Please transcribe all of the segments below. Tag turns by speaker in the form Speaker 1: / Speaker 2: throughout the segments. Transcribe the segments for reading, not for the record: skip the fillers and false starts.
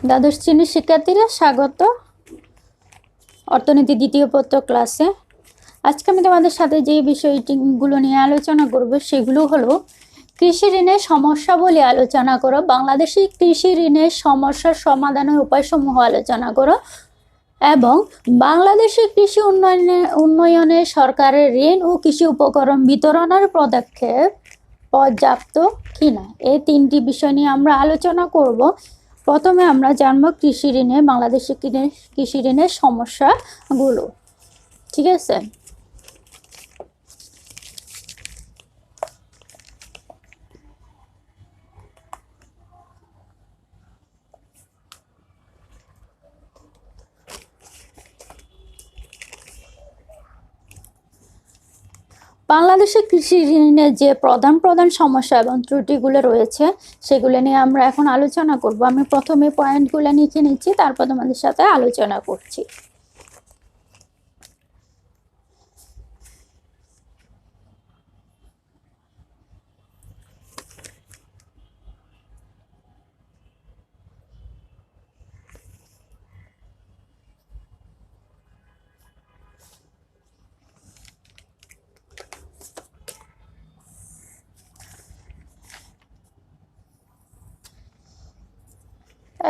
Speaker 1: দ্বাদশ শ্রেণীর শিক্ষার্থীরা স্বাগত অর্থনীতি দ্বিতীয় পত্র ক্লাসে। আজকে আমি তোমাদের সাথে যে বিষয়গুলো নিয়ে আলোচনা করব সেগুলো হলো কৃষি ঋণের সমস্যা বলে আলোচনা করো, বাংলাদেশি কৃষি ঋণের সমস্যার সমাধানের উপায়সমূহ আলোচনা করো এবং বাংলাদেশের কৃষি উন্নয়নে সরকারের ঋণ ও কৃষি উপকরণ বিতরণের পদক্ষেপ পর্যাপ্ত কিনা, এই তিনটি বিষয় নিয়ে আমরা আলোচনা করব। প্রথমে আমরা জানবো কৃষি ঋণে বাংলাদেশের কৃষি ঋণের সমস্যাগুলো। ঠিক আছে, বাংলাদেশের কৃষি ঋণের যে প্রধান সমস্যা এবং ত্রুটিগুলো রয়েছে সেগুলো নিয়ে আমরা এখন আলোচনা করব। আমি প্রথমে পয়েন্টগুলো লিখে নিচ্ছি, তারপর তোমাদের সাথে আলোচনা করছি।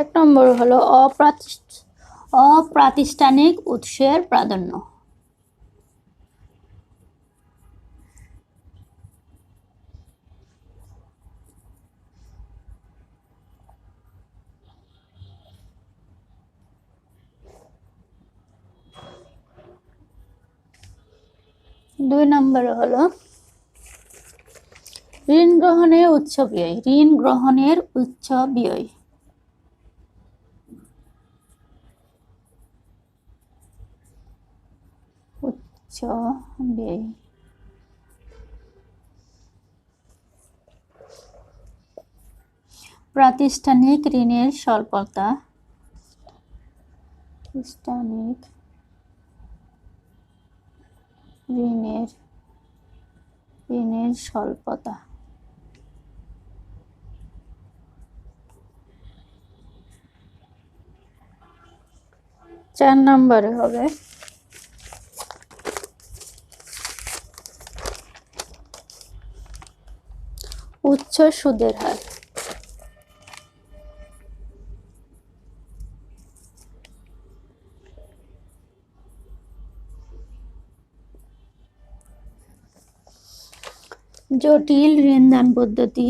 Speaker 1: এক নম্বর হলো অপ্রাতিষ্ঠানিক উৎসের প্রাধান্য। দুই নম্বর হলো ঋণ গ্রহণের উচ্চ ব্যয়। উচ্চ ব্যয়। প্রাতিষ্ঠানিক ঋণের স্বল্পতা। ঋণের স্বল্পতা। 4 নম্বরে হবে উচ্চ সুদের হার। জটিল ঋণদান পদ্ধতি।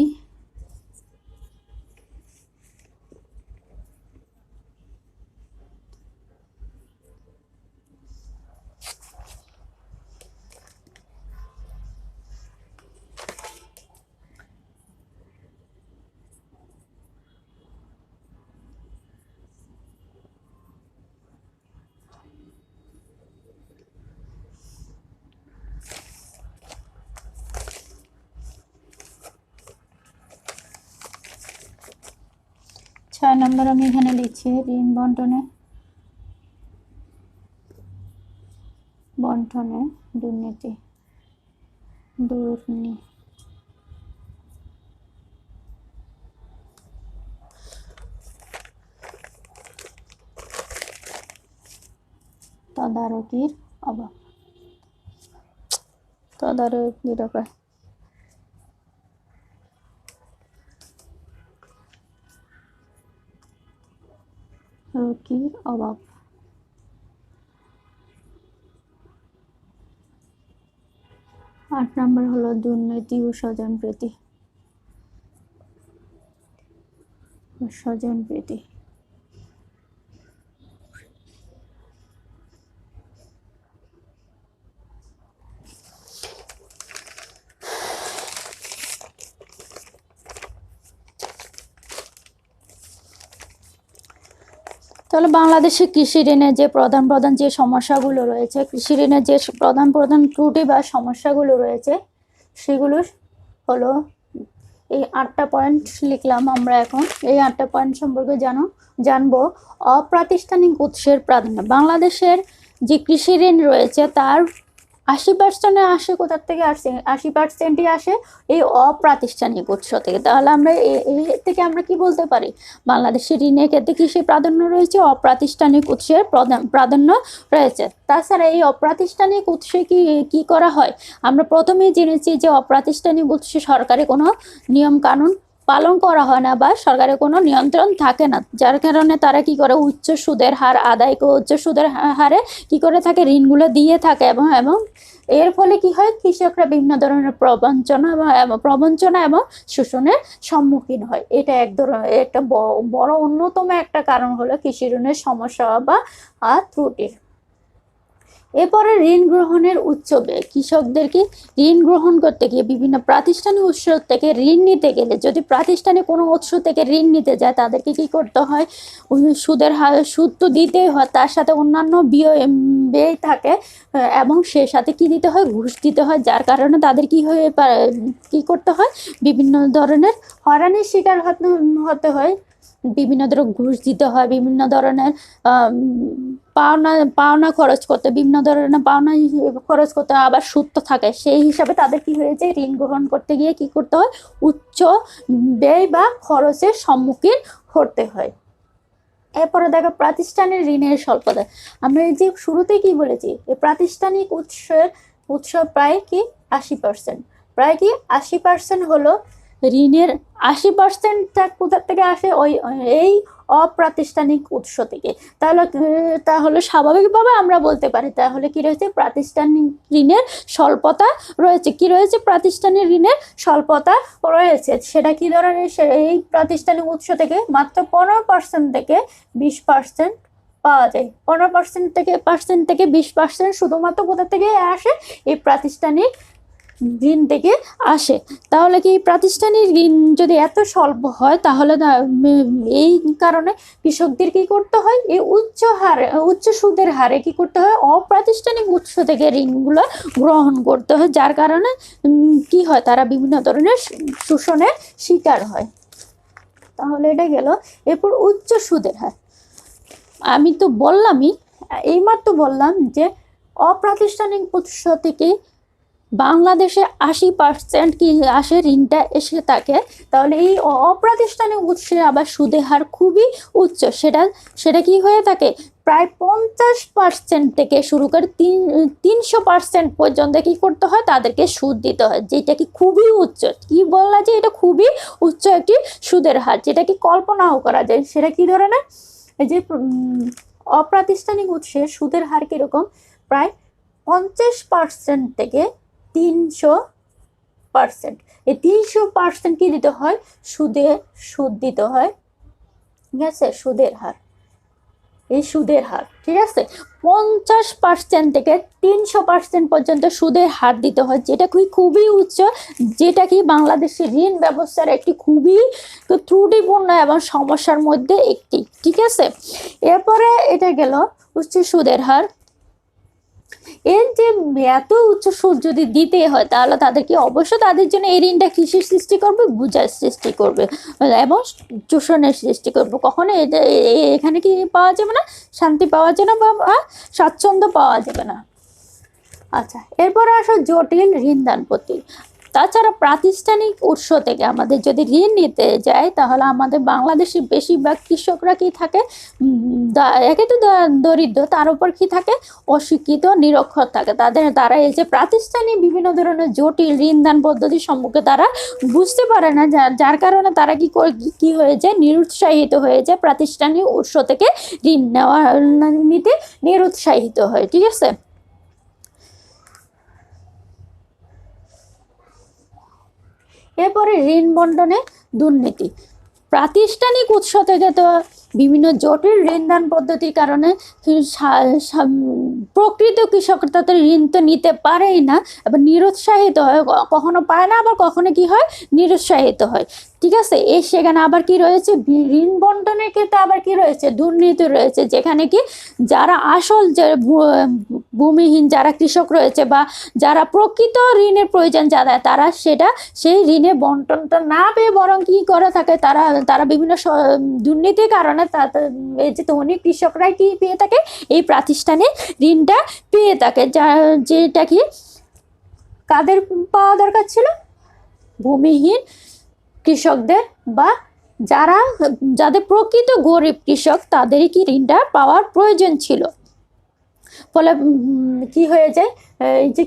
Speaker 1: ছয় নম্বর আমি এখানে লিখছি ঋণ বন্টনে দুর্নীতি। তদারকির অভাব। অভাব। 8 নম্বর হলো দুর্নীতি ও স্বজনপ্রীতি। তাহলে বাংলাদেশে কৃষি ঋণের যে প্রধান যে সমস্যাগুলো রয়েছে, কৃষি ঋণের যে প্রধান ত্রুটি বা সমস্যাগুলো রয়েছে সেগুলো হলো এই 8টা পয়েন্ট লিখলাম আমরা। এখন এই 8টা পয়েন্ট সম্পর্কে জানবো। অপ্রাতিষ্ঠানিক উৎসের প্রাধান্য। বাংলাদেশের যে কৃষি ঋণ রয়েছে তার 80% আসে কোথার থেকে আসে? 80%ই আসে এই অপ্রাতিষ্ঠানিক উৎস থেকে। তাহলে আমরা এর থেকে আমরা কি বলতে পারি? বাংলাদেশের ঋণের ক্ষেত্রে কিসের প্রাধান্য রয়েছে? অপ্রাতিষ্ঠানিক উৎসের প্রাধান্য রয়েছে। তাছাড়া এই অপ্রাতিষ্ঠানিক উৎসে কি করা হয়? আমরা প্রথমেই জেনেছি যে অপ্রাতিষ্ঠানিক উৎসে সরকারি কোনো নিয়ম কানুন পালন করা হয় না বা সরকারের কোনো নিয়ন্ত্রণ থাকে না, যার কারণে তারা কি করে উচ্চ সুদের হার আদায় করে উচ্চ সুদের হারে কি করে থাকে ঋণগুলো দিয়ে থাকে এবং এর ফলে কি হয়? কৃষকরা বিভিন্ন ধরনের প্রবঞ্চনা এবং শোষণের সম্মুখীন হয়। এটা একটা বড় অন্যতম একটা কারণ হলো কৃষি ঋণের সমস্যা বা ত্রুটির। এরপরে ঋণ গ্রহণের উচ্চ ব্যয়। কৃষকদেরকে ঋণ গ্রহণ করতে গিয়ে বিভিন্ন প্রাতিষ্ঠানিক উৎস থেকে ঋণ নিতে গেলে, যদি প্রাতিষ্ঠানিক কোনো উৎস থেকে ঋণ নিতে যায়, তাদেরকে কি করতে হয়? সুদের হার, সুদ তো দিতেই হয়, তার সাথে অন্যান্য ব্যয় থাকে এবং সে সাথে কি দিতে হয়? ঘুষ দিতে হয়, যার কারণে তাদের কি করতে হয়? বিভিন্ন ধরনের হয়রানির শিকার হতে হয়। বিভিন্ন ধরনের ঘুষ দিতে হয়, বিভিন্ন ধরনের পাওনা খরচ করতে, বিভিন্ন ধরনের পাওনা খরচ করতে হয়, আবার সুদ তো থাকে। সেই হিসাবে তাদের কি হয়েছে? ঋণ গ্রহণ করতে গিয়ে কি করতে হয়? উচ্চ ব্যয় বা খরচের সম্মুখীন হতে হয়। এরপরে দেখো প্রাতিষ্ঠানিক ঋণের স্বল্পতা। আমরা এই যে শুরুতে কি বলেছি, এই প্রাতিষ্ঠানিক উৎস প্রায় কি 80%, প্রায় কি 80% হলো ঋণের 80%টা কোথা থেকে আসে? এই অপ্রাতিষ্ঠানিক উৎস থেকে। তাহলে স্বাভাবিকভাবে আমরা বলতে পারি তাহলে কি রয়েছে? প্রাতিষ্ঠানিক ঋণের স্বল্পতা রয়েছে। কি রয়েছে? প্রাতিষ্ঠানিক ঋণের স্বল্পতা রয়েছে। সেটা কি ধরনের? এই প্রাতিষ্ঠানিক উৎস থেকে মাত্র 15% থেকে 20% পাওয়া যায়। 15% থেকে 20% শুধুমাত্র কোথা থেকে আসে? এই প্রাতিষ্ঠানিক ঋণ থেকে আসে। তাহলে কি প্রাতিষ্ঠানিক ঋণ যদি এত স্বল্প হয়, তাহলে এই কারণে কৃষকদের কি করতে হয়? এই উচ্চ সুদের হারে কি করতে হয়? অপ্রাতিষ্ঠানিক উৎস থেকে ঋণগুলো গ্রহণ করতে হয়, যার কারণে কি হয়? তারা বিভিন্ন ধরনের শোষণের শিকার হয়। তাহলে এটা গেল। এরপর উচ্চ সুদের হার। আমি তো বললামই, এইমাত্র বললাম যে অপ্রাতিষ্ঠানিক উৎস থেকে বাংলাদেশে 80% কি আসে? ঋণটা এসে থাকে। তাহলে এই অপ্রাতিষ্ঠানিক উৎসে আবার সুদের হার খুবই উচ্চ। সেটা কি হয়ে থাকে? প্রায় 50% থেকে শুরু করে 300% পর্যন্ত কি করতে হয়? তাদেরকে সুদ দিতে হয়, যেটা কি খুবই উচ্চ। কি বললা যে এটা খুবই উচ্চ একটি সুদের হার, যেটা কি কল্পনাও করা যায়। সেটা কি ধরনের? এই যে অপ্রাতিষ্ঠানিক উৎসে সুদের হার কিরকম? প্রায় 50% থেকে 300%। এই 300% কি দিতে হয়? সুদ দিতে হয়। ঠিক আছে? সুদের হার, এই সুদের হার, ঠিক আছে? 50% থেকে 300% পর্যন্ত সুদের হার দিতে হয়, যেটা খুবই উচ্চ, যেটা কি বাংলাদেশের ঋণ ব্যবস্থার একটি খুবই ত্রুটিপূর্ণ এবং সমস্যার মধ্যে একটি। ঠিক আছে? এরপরে এটা গেল উচ্চ সুদের হার। এর যে এত উচ্চ সুদ যদি দিতে হয়, তাহলে তাদেরকে অবশ্যই তাদের জন্য এই ঋণটা কৃষির সৃষ্টি করবে, বোঝার সৃষ্টি করবে এবং শোষণের সৃষ্টি করবে। কখনো এখানে কি পাওয়া যাবে না? শান্তি পাওয়া যাবে না বা স্বাচ্ছন্দ্য পাওয়া যাবে না। আচ্ছা, এরপরে আসো জটিল ঋণ দান পদ্ধতি। তাছাড়া প্রাতিষ্ঠানিক উৎস থেকে আমাদের যদি ঋণ নিতে যায়, তাহলে আমাদের বাংলাদেশের বেশিরভাগ কৃষকরা কি থাকে? একে তো দরিদ্র, তার উপর কি থাকে? অশিক্ষিত, নিরক্ষর থাকে। তারা এই যে প্রাতিষ্ঠানিক বিভিন্ন ধরনের জটিল ঋণ দান পদ্ধতির সম্মুখে তারা বুঝতে পারে না, যার কারণে তারা কি হয়ে যায়? নিরুৎসাহিত হয়ে যায়, প্রাতিষ্ঠানিক উৎস থেকে ঋণ নিতে নিরুৎসাহিত হয়। ঠিক আছে? এরপরে ঋণ বন্টনে দুর্নীতি। প্রাতিষ্ঠানিক উৎস থেকে তো বিভিন্ন জটিল ঋণ দান পদ্ধতির কারণে প্রকৃত কৃষকরা তাদের ঋণ তো নিতে পারেই না, আবার নিরুৎসাহিত হয়, কখনো পায় না, আবার কখনো কি হয়? নিরুৎসাহিত হয়। ঠিক আছে? সেখানে আবার কি রয়েছে? ঋণ বন্টনের ক্ষেত্রে আবার কি রয়েছে? দুর্নীতি রয়েছে, যেখানে কি যারা আসল যে ভূমিহীন যারা কৃষক রয়েছে বা যারা প্রকৃত ঋণের প্রয়োজন যাদের, তারা সেই ঋণের বন্টনটা না পেয়ে বরং কি করে থাকে? তারা বিভিন্ন দুর্নীতির কারণে কারণে এই যে ধনী কৃষকরাই কি পেয়ে থাকে, এই প্রাতিষ্ঠানিক ঋণটা পেয়ে থাকে, যেটা কি কাদের পাওয়া দরকার ছিল, ভূমিহীন কৃষকদের বা যাদের প্রকৃত গরিব কৃষক তাদেরই কি ঋণটা পাওয়ার প্রয়োজন ছিল। ফলে কি হয়ে যায়, এই যে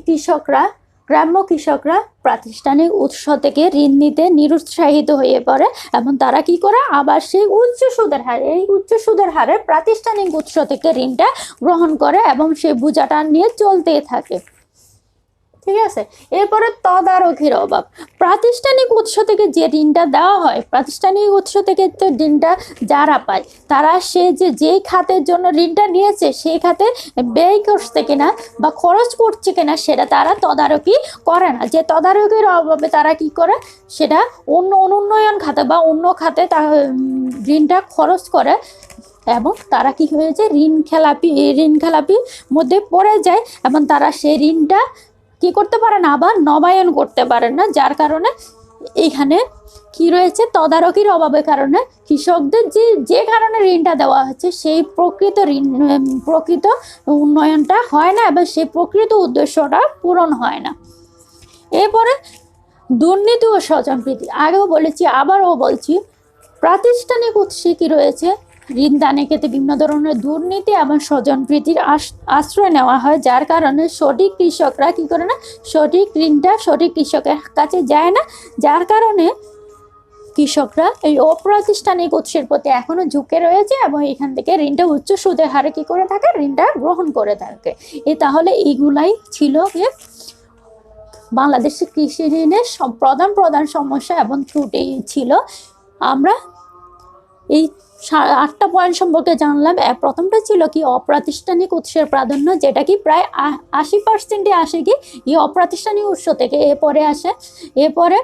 Speaker 1: গ্রাম্য কৃষকরা প্রাতিষ্ঠানিক উৎস থেকে ঋণ নিতে নিরুৎসাহিত হয়ে পড়ে এবং তারা কি করে আবার সেই উচ্চ সুদের হারে প্রাতিষ্ঠানিক উৎস থেকে ঋণটা গ্রহণ করে এবং সেই বোঝাটা নিয়ে চলতেই থাকে। ঠিক আছে, এরপরে তদারকির অভাব। প্রাতিষ্ঠানিক উৎস থেকে যে ঋণটা দেওয়া হয়, প্রাতিষ্ঠানিক উৎস থেকে তো ঋণটা যারা পায় তারা যেই খাতের জন্য ঋণটা নিয়েছে সেই খাতে ব্যয় করছে কিনা বা খরচ করছে কিনা সেটা তারা তদারকি করে না। যে তদারকির অভাবে তারা কি করে, সেটা অন্য অনুন্নয়ন খাতে বা অন্য খাতে ঋণটা খরচ করে এবং তারা কি হয়েছে ঋণ খেলাপি মধ্যে পড়ে যায় এবং তারা সেই ঋণটা কি করতে পারে না, আবার নবায়ন করতে পারে না। যার কারণে এখানে কি রয়েছে, তদারকির অভাবের কারণে কৃষকদের যে কারণে ঋণটা দেওয়া হচ্ছে সেই প্রকৃত উন্নয়নটা হয় না এবং সেই প্রকৃত উদ্দেশ্যটা পূরণ হয় না। এরপরে দুর্নীতি ও স্বজনপ্রীতি। আগেও বলেছি আবারও বলছি, প্রাতিষ্ঠানিক উৎসে কি রয়েছে, ঋণ দানের ক্ষেত্রে বিভিন্ন ধরনের দুর্নীতি এবং স্বজনপ্রীতির আশ্রয় নেওয়া হয়, যার কারণে সঠিক কৃষকরা কি করে না, সঠিক ঋণটা সঠিক কৃষকের কাছে যায় না। যার কারণে কৃষকরা এই অপ্রাতিষ্ঠানিক উৎসের প্রতি এখনো ঝুঁকে রয়েছে এবং এখান থেকে ঋণটা উচ্চ সুদের হারে কি করে থাকে, ঋণটা গ্রহণ করে থাকে। তাহলে এইগুলাই ছিল যে বাংলাদেশের কৃষি ঋণের প্রধান সমস্যা এবং ত্রুটি ছিল। আমরা এই 8টা পয়েন্ট সম্পর্কে জানলাম। প্রথমটা ছিল কি অপ্রাতিষ্ঠানিক উৎসের প্রাধান্য, যেটা কি প্রায় 80% আসে কি এই অপ্রাতিষ্ঠানিক উৎস থেকে। এরপরে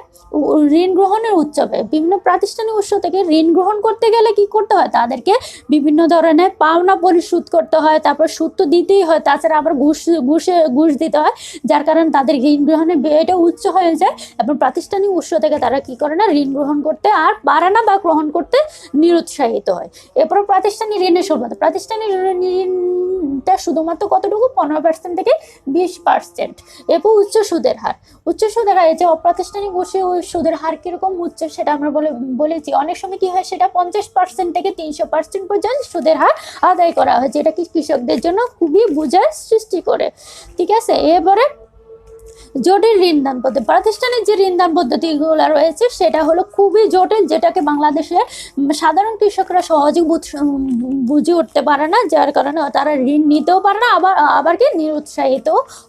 Speaker 1: ঋণ গ্রহণের উৎসবে বিভিন্ন প্রাতিষ্ঠানিক উৎস থেকে ঋণ গ্রহণ করতে গেলে কি করতে হয়, তাদেরকে বিভিন্ন ধরনের পাওনা পরিশোধ করতে হয়, তারপর সুদ তো দিতেই হয়, তাছাড়া আবার ঘুষ দিতে হয়, যার কারণে তাদের ঋণ গ্রহণের ব্যয়টা উচ্চ হয়ে যায় এবং প্রাতিষ্ঠানিক উৎস থেকে তারা কি করে না, ঋণ গ্রহণ করতে আর পারে না বা গ্রহণ করতে নিরুৎসাহিত হয়। এরপর প্রাতিষ্ঠানিক ঋণের সুদ, প্রাতিষ্ঠানিক ঋণটা শুধুমাত্র কতটুকু, 15% থেকে 20%। এরপর উচ্চ সুদের হার এই যে অপ্রাতিষ্ঠানিক সুদের হার কিরকম উচ্চ সেটা আমরা বলেছি। অনেক সময় কি হয়, সেটা 50% থেকে 300% পর্যন্ত সুদের হার আদায় করা হয়, যেটা কি কৃষকদের জন্য খুবই বোঝার সৃষ্টি করে। ঠিক আছে, এবারে জটিল ঋণদান পদ্ধতি। প্রাতিষ্ঠানিক যে ঋণদান পদ্ধতিগুলো রয়েছে সেটা হলো খুবই জটিল, যেটাকে বাংলাদেশের সাধারণ কৃষকরা সহজে বুঝে উঠতে পারে না, যার কারণে তারা ঋণ নিতেও পারে না, আবার কি নিরুৎসাহিত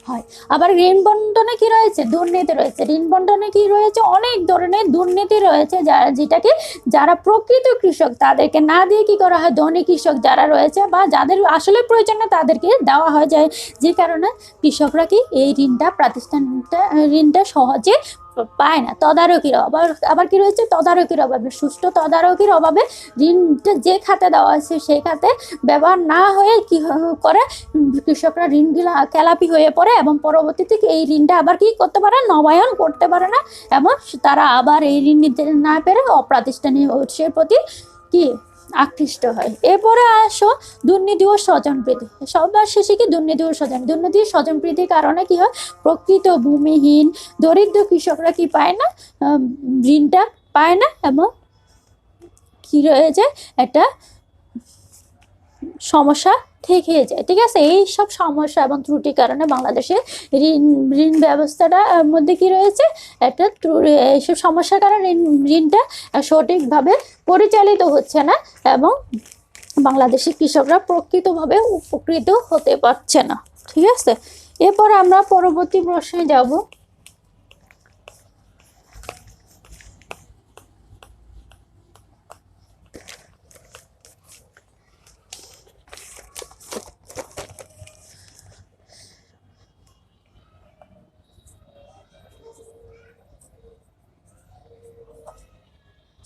Speaker 1: হয়। আবার ঋণ বন্টনে কি রয়েছে, দুর্নীতি রয়েছে। ঋণ বন্টনে কি রয়েছে, অনেক ধরনের দুর্নীতি রয়েছে, যেটাকে যারা প্রকৃত কৃষক তাদেরকে না দিয়ে কি করা হয়, ধনী কৃষক যারা রয়েছে বা যাদের আসলে প্রয়োজন না তাদেরকে দেওয়া হয়, যায় যে কারণে কৃষকরা কি এই ঋণটা সহজে পায় না। তদারকির আবার কি রয়েছে, তদারকির অভাবে, সুষ্ঠু তদারকির অভাবে ঋণটা যে খাতে দেওয়া আছে সেই খাতে ব্যবহার না হয়ে কি করে, কৃষকরা ঋণগুলো খেলাপি হয়ে পড়ে এবং পরবর্তীতে এই ঋণটা আবার কি করতে পারে, নবায়ন করতে পারে না এবং তারা আবার এই ঋণ নিতে না পেরে অপ্রাতিষ্ঠানিক উৎসের প্রতি কি আকৃষ্ট হয়। এরপরে আসো দুর্নীতি ও স্বজনপ্রীতি। সবার শেষে কি দুর্নীতি ও স্বজনপ্রীতির কারণে কি হয়, প্রকৃত ভূমিহীন দরিদ্র কৃষকরা কি পায় না, ঋণটা পায় না এবং কি রয়েছে, একটা সমস্যা থেকে যায়। ঠিক আছে, এই সব সমস্যা এবং ত্রুটির কারণে বাংলাদেশে ঋণ ব্যবস্থাটার মধ্যে কি রয়েছে, একটা এইসব সমস্যার কারণে ঋণটা সঠিকভাবে পরিচালিত হচ্ছে না এবং বাংলাদেশের কৃষকরা প্রকৃতভাবে উপকৃত হতে পারছে না। ঠিক আছে, এরপর আমরা পরবর্তী প্রশ্নে যাব।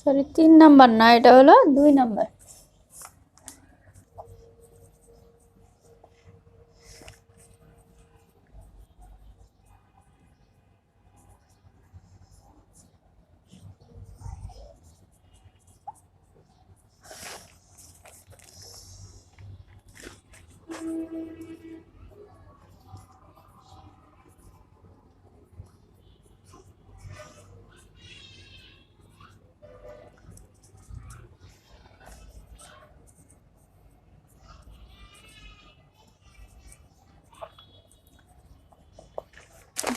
Speaker 1: সরি, 3 নাম্বার না, এটা হলো 2 নাম্বার।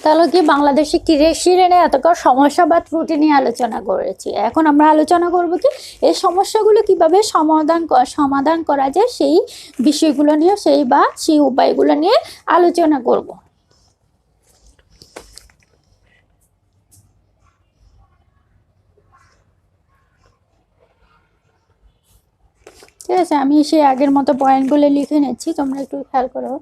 Speaker 1: তাহলে কি বাংলাদেশে কৃষি ঋণে এতকার সমস্যা বা ত্রুটি নিয়ে আলোচনা করেছি। এখন আমরা আলোচনা করব কি এই সমস্যাগুলো কিভাবে সমাধান করা যায়, সেই বিষয়গুলো নিয়ে সেই উপায়গুলো নিয়ে আলোচনা করব। ঠিক আছে, আমি সেই আগের মতো পয়েন্টগুলো লিখে নিচ্ছি, তোমরা একটু খেয়াল করো।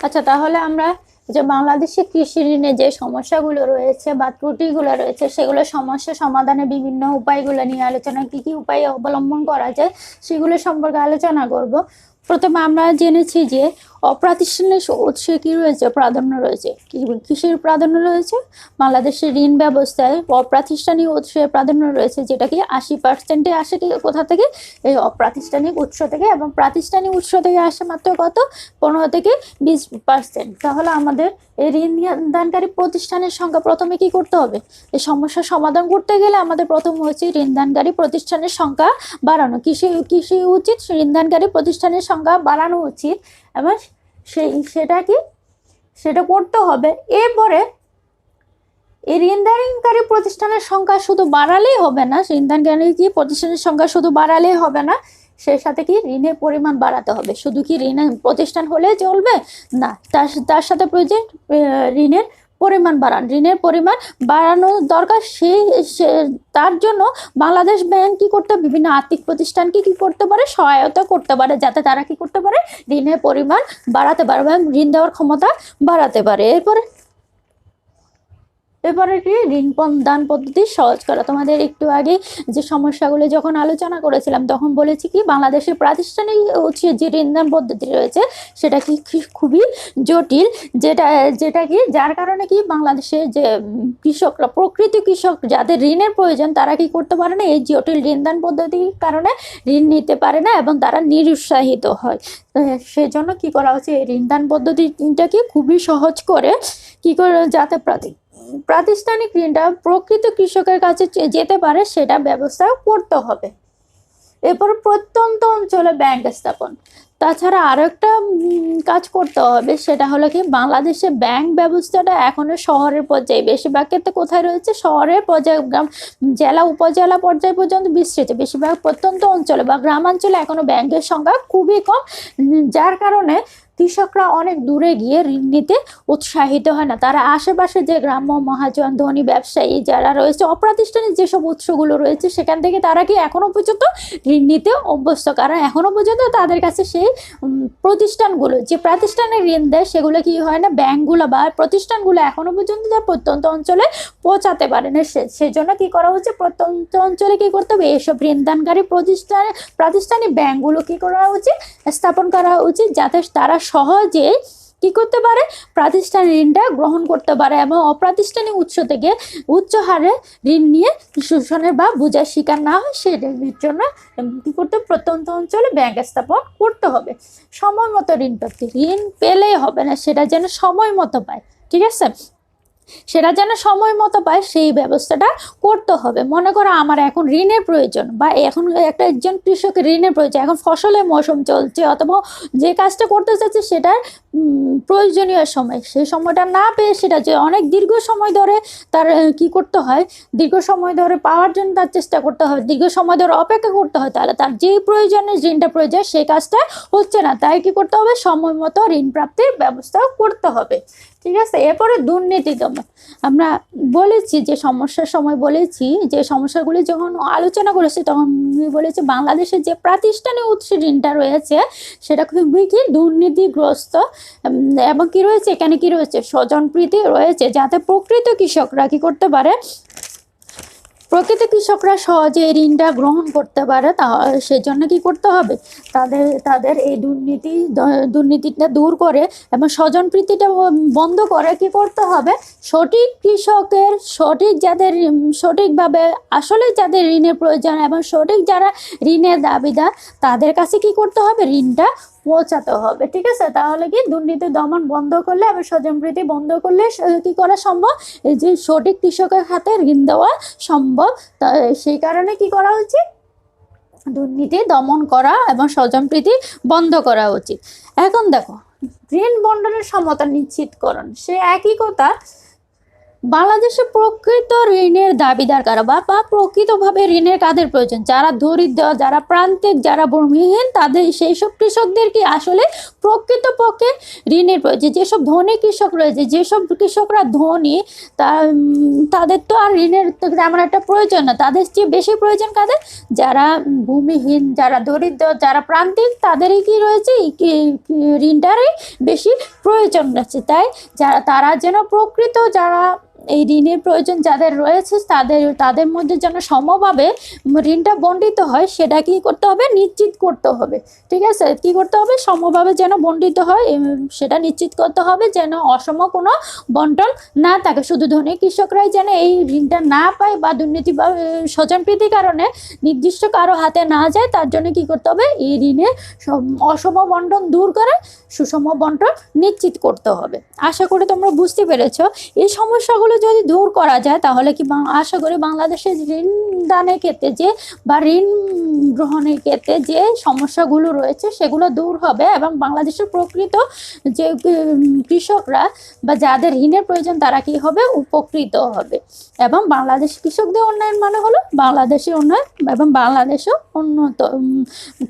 Speaker 1: আচ্ছা, তাহলে আমরা যে বাংলাদেশে কৃষি ঋণে যে সমস্যাগুলো রয়েছে বা ত্রুটিগুলো রয়েছে, সেগুলো সমস্যা সমাধানে বিভিন্ন উপায়গুলো নিয়ে আলোচনা, কি কি উপায় অবলম্বন করা যায় সেগুলো সম্পর্কে আলোচনা করব। প্রথমে আমরা জেনেছি যে অপ্রাতিষ্ঠানিক উৎসে কি রয়েছে, প্রাধান্য রয়েছে। কিসের প্রাধান্য রয়েছে? বাংলাদেশের ঋণ ব্যবস্থায় অপ্রাতিষ্ঠানিক উৎসের প্রাধান্য রয়েছে, যেটা কি 80% আসে কি কোথা থেকে? এই অপ্রাতিষ্ঠানিক উৎস থেকে। এবং প্রাতিষ্ঠানিক উৎস থেকে আসে মাত্র কত? 15 থেকে 20%। তাহলে আমাদের এই ঋণ দানকারী প্রতিষ্ঠানের সংখ্যা প্রথমে কি করতে হবে? এই সমস্যার সমাধান করতে গেলে আমাদের প্রথম হচ্ছে ঋণ দানকারী প্রতিষ্ঠানের সংখ্যা বাড়ানো। কৃষি উচিত ঋণ দানকারী প্রতিষ্ঠানের সংখ্যা বাড়ানো উচিত, এবং সেটা করতে হবে। এরপরে এই ঋণদানকারী প্রতিষ্ঠানের সংখ্যা শুধু বাড়ালেই হবে না, ঋণদানকারী প্রতিষ্ঠানের সংখ্যা শুধু বাড়ালেই হবে না, সেই সাথে কি ঋণের পরিমাণ বাড়াতে হবে। শুধু কি ঋণের প্রতিষ্ঠান হলে চলবে না, তার সাথে প্রয়োজন ঋণের পরিমাণ বাড়ানো দরকার। তার জন্য বাংলাদেশ ব্যাংক কি করতে, বিভিন্ন আর্থিক প্রতিষ্ঠানকে কি করতে পারে, সহায়তা করতে পারে, যাতে তারা কি করতে পারে, ঋণের পরিমাণ বাড়াতে পারে এবং ঋণ দেওয়ার ক্ষমতা বাড়াতে পারে। এরপরে কি ঋণ দান পদ্ধতি সহজ করা। তোমাদের একটু আগে যে সমস্যাগুলো যখন আলোচনা করেছিলাম, তখন বলেছি কি বাংলাদেশের প্রাতিষ্ঠানিক উৎসে যে ঋণ দান পদ্ধতি রয়েছে সেটা কি খুবই জটিল, যেটা কি যার কারণে কি বাংলাদেশের যে কৃষকরা, প্রকৃত কৃষক যাদের ঋণের প্রয়োজন, তারা কি করতে পারে না, এই জটিল ঋণ দান পদ্ধতির কারণে ঋণ নিতে পারে না এবং তারা নিরুৎসাহিত হয়। সেজন্য কি করা হচ্ছে, এই ঋণ দান পদ্ধতিটাকে খুবই সহজ করে কি করে যাতে প্রাতিষ্ঠানিক ঋণটা প্রকৃত কৃষকের কাছে যেতে পারে, সেটা ব্যবস্থা করতে হবে। এরপর প্রত্যন্ত অঞ্চলে ব্যাংক স্থাপন। তাছাড়া আরও একটা কাজ করতে হবে, সেটা হলো কি বাংলাদেশে ব্যাংক ব্যবস্থাটা এখনও শহরের পর্যায়ে, বেশিরভাগ ক্ষেত্রে কোথায় রয়েছে, শহরের পর্যায়ে, গ্রাম, জেলা, উপজেলা পর্যায় পর্যন্ত বিস্তৃত। বেশিরভাগ প্রত্যন্ত অঞ্চলে বা গ্রামাঞ্চলে এখনও ব্যাংকের সংখ্যা খুবই কম, যার কারণে কৃষকরা অনেক দূরে গিয়ে ঋণ নিতে উৎসাহিত হয় না। তারা আশেপাশে যে গ্রাম্য মহাজন, ধনী ব্যবসায়ী যারা রয়েছে, অপ্রাতিষ্ঠানিক যেসব উৎসগুলো রয়েছে সেখান থেকে তারা কি এখনও পর্যন্ত ঋণ নিতে অভ্যস্ত, কারণ এখনও পর্যন্ত তাদের কাছে সেই প্রতিষ্ঠানগুলো, যে প্রাতিষ্ঠানিক ঋণ দেয় সেগুলো কি হয় না, ব্যাংকগুলো বা প্রতিষ্ঠানগুলো এখনও পর্যন্ত তার প্রত্যন্ত অঞ্চলে পৌঁছাতে পারে না। সেজন্য কি করা হচ্ছে, প্রত্যন্ত অঞ্চলে কি করতে হবে, এইসব ঋণদানকারী প্রাতিষ্ঠানিক ব্যাংকগুলো কি করা উচিত, স্থাপন করা উচিত, যাতে তারা সহজে কি করতে পারে, প্রাতিষ্ঠানিক ঋণটা গ্রহণ করতে পারে এবং অপ্রাতিষ্ঠানিক উৎস থেকে উচ্চ হারে ঋণ নিয়ে শোষণের বা বোঝার শিকার না হয়, সেটার জন্য কি করতে, প্রত্যন্ত অঞ্চলে ব্যাংক স্থাপন করতে হবে। সময় মতো ঋণ প্রাপ্তি, ঋণ পেলেই হবে না, সেটা যেন সময় মতো পায়, ঠিক আছে, সেটা যেন সময় মতো পায় সেই ব্যবস্থাটা করতে হবে। মনে করো আমার এখন ঋণের প্রয়োজন, বা এখন একজন কৃষকের ঋণের প্রয়োজন, এখন ফসলের মৌসুম চলছে, অথবা যে কাজটা করতে চাচ্ছে সেটার প্রয়োজনীয় সময়, সেই সময়টা না পেয়ে সেটা যে অনেক দীর্ঘ সময় ধরে তার কি করতে হয়, দীর্ঘ সময় ধরে পাওয়ার জন্য তার চেষ্টা করতে হয়, দীর্ঘ সময় ধরে অপেক্ষা করতে হয়, তাহলে তার যে প্রয়োজনে ঋণটা প্রয়োজন সেই কাজটা হচ্ছে না। তাই কি করতে হবে, সময় মতো ঋণ প্রাপ্তির ব্যবস্থা করতে হবে, ঠিক আছে। এরপরে দুর্নীতি দমন, আমরা বলেছি যে সমস্যার সময় বলেছি যে সমস্যাগুলি যখন আলোচনা করেছি তখন বলেছি বাংলাদেশের যে প্রাতিষ্ঠানিক উৎস ঋণটা রয়েছে সেটা খুবই কি দুর্নীতিগ্রস্ত, এবং কি রয়েছে এখানে, কি রয়েছে, স্বজনপ্রীতি রয়েছে, যাতে প্রকৃত কৃষকরা কি করতে পারে, প্রকৃত কৃষকরা সহজে এই ঋণটা গ্রহণ করতে পারে। সেজন্য কি করতে হবে, তাদের এই দুর্নীতিটা দূর করে এবং স্বজনপ্রীতিটা বন্ধ করে কি করতে হবে, সঠিক কৃষকের, যাদের সঠিকভাবে আসলে যাদের ঋণের প্রয়োজন এবং সঠিক যারা ঋণের দাবিদার, তাদের কাছে কি করতে হবে, ঋণটা পৌঁছাতে হবে, ঠিক আছে। তাহলে কি দুর্নীতি দমন বন্ধ করলে এবং স্বজনপ্রীতি বন্ধ করলে কি করা সম্ভব, এই যে সঠিক কৃষকের হাতে ঋণ দেওয়া সম্ভব। সেই কারণে কি করা উচিত, দুর্নীতি দমন করা এবং স্বজনপ্রীতি বন্ধ করা উচিত। এখন দেখো ঋণ বন্টনের সমতা নিশ্চিতকরণ, সে একই কথা, বাংলাদেশে প্রকৃত ঋণের দাবিদার কারা, বা প্রকৃতভাবে ঋণের কাদের প্রয়োজন, যারা দরিদ্র, যারা প্রান্তিক, যারা ভূমিহীন, তাদের সেই সব কৃষকদের কি আসলে প্রকৃতপক্ষে ঋণের প্রয়োজন। যেসব ধনী কৃষক রয়েছে, যেসব কৃষকরা ধনী, তাদের তো আর ঋণের তেমন একটা প্রয়োজন না, তাদের চেয়ে বেশি প্রয়োজন কাদের, যারা ভূমিহীন, যারা দরিদ্র, যারা প্রান্তিক, তাদেরই কি রয়েছে, ঋণটারই বেশি প্রয়োজন রয়েছে। তাই তারা যেন প্রকৃত যারা এই ঋণের প্রয়োজন যাদের রয়েছে তাদের মধ্যে যেন সমভাবে ঋণটা বণ্টিত হয়, সেটা কি করতে হবে, নিশ্চিত করতে হবে, ঠিক আছে। কি করতে হবে, সমভাবে যেন বণ্টিত হয় সেটা নিশ্চিত করতে হবে, যেন অসম কোনো বন্টন না থাকে, শুধু ধনী কৃষকরাই যেন এই ঋণটা না পায় বা দুর্নীতি বা স্বজনপ্রীতির কারণে নির্দিষ্ট কারো হাতে না যায়, তার জন্য কি করতে হবে, এই ঋণের অসম বন্টন দূর করে সুষম বন্টন নিশ্চিত করতে হবে। আশা করি তোমরা বুঝতে পেরেছ। এই সমস্যাগুলো যদি দূর করা যায় তাহলে কি আশা করি বাংলাদেশের ঋণ দানের ক্ষেত্রে বা ঋণ গ্রহণের ক্ষেত্রে যে সমস্যাগুলো রয়েছে সেগুলো দূর হবে এবং বাংলাদেশের প্রকৃত যে কৃষকরা বা যাদের ঋণের প্রয়োজন তারা কি হবে, উপকৃত হবে এবং বাংলাদেশ কৃষকদের উন্নয়ন মানে হলো বাংলাদেশের উন্নয়ন এবং বাংলাদেশও উন্নত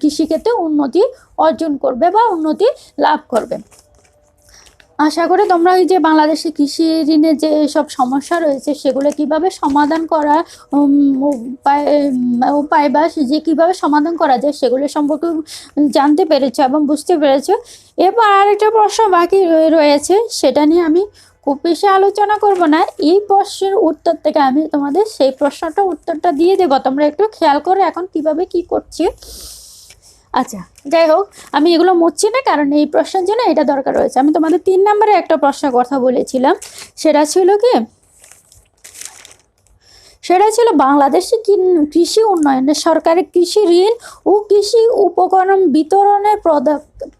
Speaker 1: কৃষিক্ষেত্রে উন্নতি অর্জন করবে বা উন্নতি লাভ করবে। আশা করি তোমরা এই যে বাংলাদেশে কৃষি ঋণের যে সব সমস্যা রয়েছে সেগুলো কিভাবে সমাধান করা উপায় বা যে কীভাবে সমাধান করা যায় সেগুলো সম্পর্কে জানতে পেরেছো এবং বুঝতে পেরেছো। এবার আরেকটা প্রশ্ন বাকি রয়েছে, সেটা নিয়ে আমি খুব বেশি আলোচনা করব না। এই প্রশ্নের উত্তর থেকে আমি তোমাদের সেই উত্তরটা দিয়ে দেবো, তোমরা একটু খেয়াল করে এখন কিভাবে কি করছি। আচ্ছা, যাই হোক, আমি এগুলো মুছছি না কারণ এই প্রশ্নের জন্য এটা দরকার রয়েছে। আমি তোমাদের 3 নম্বরে একটা প্রশ্নের কথা বলেছিলাম, সেটা ছিল বাংলাদেশে কৃষি উন্নয়নে সরকারের কৃষি ঋণ ও কৃষি উপকরণ বিতরণের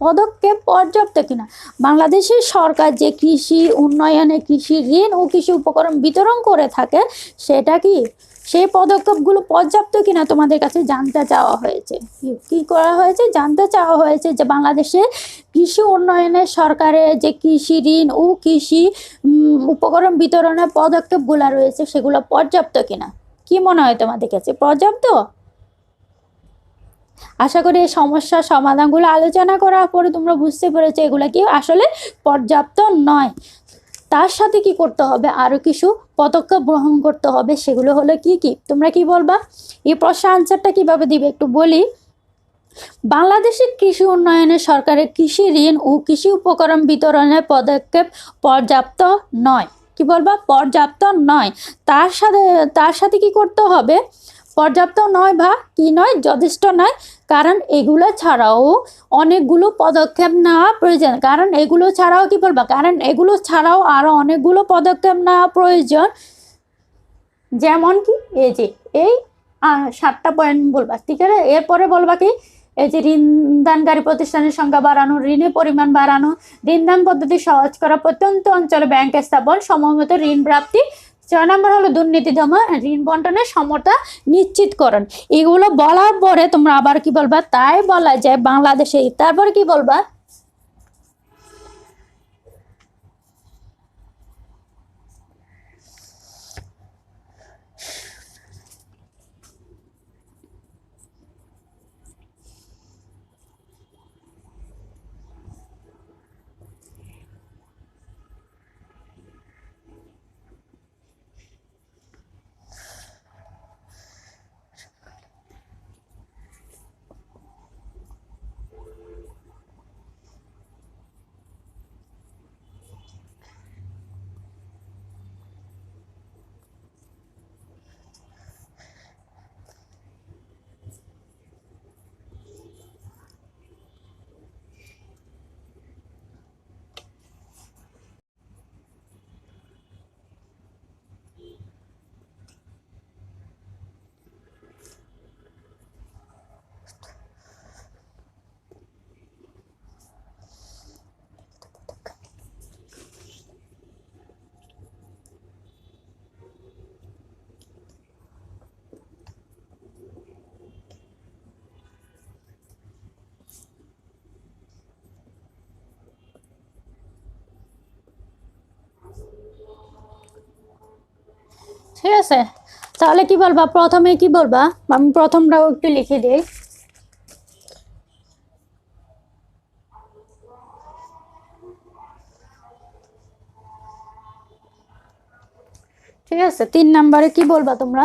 Speaker 1: পদক্ষেপ পর্যাপ্ত কিনা। বাংলাদেশের সরকার যে কৃষি উন্নয়নে কৃষি ঋণ ও কৃষি উপকরণ বিতরণ করে থাকে সেটা কি সেই পদক্ষেপগুলো পর্যাপ্ত কিনা তোমাদের কাছে জানতে চাওয়া হয়েছে। কি করা হয়েছে? জানতে চাওয়া হয়েছে যে বাংলাদেশে কৃষি উন্নয়নে সরকারের যে কৃষি ঋণ ও কৃষি উপকরণ বিতরণের পদক্ষেপগুলো রয়েছে সেগুলো পর্যাপ্ত কিনা। কি মনে হয় তোমাদের কাছে, পর্যাপ্ত? আশা করি এই সমস্যার সমাধানগুলো আলোচনা করার পরে তোমরা বুঝতে পেরেছো এগুলো কি আসলে পর্যাপ্ত নয়। তার সাথে কি করতে হবে, আরও কিছু পদক্ষেপ গ্রহণ করতে হবে। সেগুলো হলো কি কি, তোমরা কি বলবা? এই প্রশ্নের আনসারটা কিভাবে দিবে একটু বলি। বাংলাদেশের কৃষি উন্নয়নে সরকারের কৃষি ঋণ ও কৃষি উপকরণ বিতরণের পদক্ষেপ পর্যাপ্ত নয়। কি বলবা? পর্যাপ্ত নয়। তার সাথে কি করতে হবে? পর্যাপ্ত নয় বা কি নয়, যথেষ্ট নয়। কারণ এগুলো ছাড়াও অনেকগুলো পদক্ষেপ নেওয়া প্রয়োজন। কারণ এগুলো ছাড়াও কি বলবা? কারণ এগুলো ছাড়াও আরও অনেকগুলো পদক্ষেপ নেওয়া প্রয়োজন। যেমন কি এই যে এই 7টা পয়েন্ট বলবা, ঠিক আছে? এরপরে বলবা কি এই যে ঋণদানকারী প্রতিষ্ঠানের সংখ্যা বাড়ানো, ঋণের পরিমাণ বাড়ানো, ঋণদান পদ্ধতি সহজ করা, প্রত্যন্ত অঞ্চলে ব্যাংক স্থাপন, সময়মতো ঋণ প্রাপ্তি। 6 নম্বর হলো দুর্নীতি দমন, ঋণ বন্টনের সমতা নিশ্চিতকরণ। এগুলো বলার পরে তোমরা আবার কি বলবা? তাই বলা যায় বাংলাদেশে। তারপর কি বলবা? ঠিক আছে, তাহলে কি বলবা? প্রথমে কি বলবা? আমি প্রথমটাও একটু লিখে দিই। ঠিক আছে, 3 নম্বরে কি বলবা তোমরা?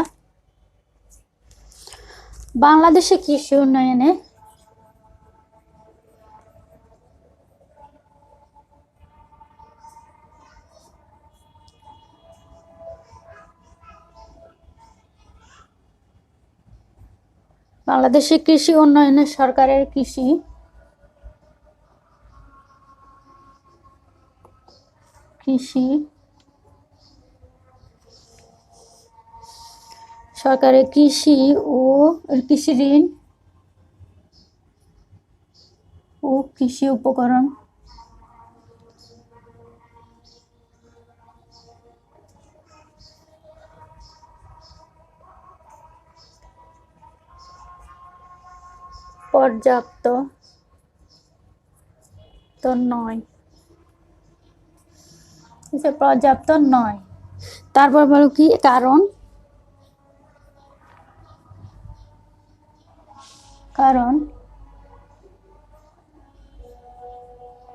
Speaker 1: বাংলাদেশে কৃষি উন্নয়নে বাংলাদেশে কৃষি উন্নয়নে সরকারের সরকারের কৃষি ও কৃষি ঋণ ও কৃষি উপকরণ পর্যাপ্ত নয়। পর্যাপ্ত নয়। তারপর বলো কি কারণ?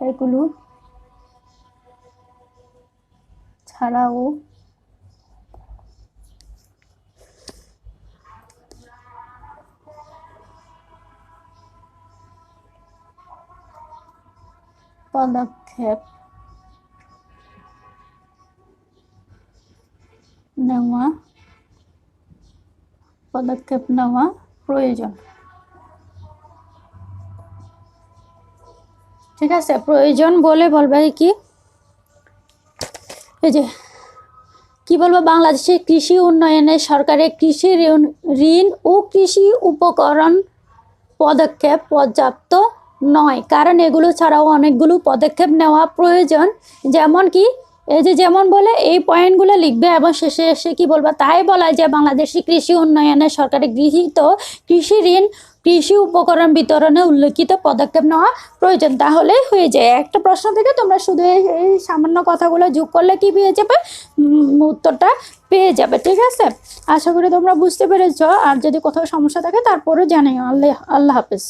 Speaker 1: এগুলো ছাড়াও পদক্ষেপ নেওয়া প্রয়োজন। ঠিক আছে, প্রয়োজন বলে বলবে কি এই যে কি বলবো? বাংলাদেশের কৃষি উন্নয়নে সরকারের কৃষি ঋণ ও কৃষি উপকরণ পদক্ষেপ পর্যাপ্ত নয়। কারণ এগুলো ছাড়াও অনেকগুলো পদক্ষেপ নেওয়া প্রয়োজন। যেমন কি এই যে যেমন বলে এই পয়েন্টগুলো লিখবে এবং শেষে এসে কি বলবা, তাই বলা যে বাংলাদেশি কৃষি উন্নয়নে সরকারের গৃহীত কৃষি ঋণ কৃষি উপকরণ বিতরণে উল্লেখিত পদক্ষেপ নেওয়া প্রয়োজন। তাহলেই হয়ে যায়। একটা প্রশ্ন থেকে তোমরা শুধু এই সামান্য কথাগুলো যোগ করলে কি পেয়ে যাবে, উত্তরটা পেয়ে যাবে। ঠিক আছে, আশা করি তোমরা বুঝতে পেরেছ। আর যদি কোথাও সমস্যা থাকে তারপরে জানিও। আল্লাহ হাফেজ।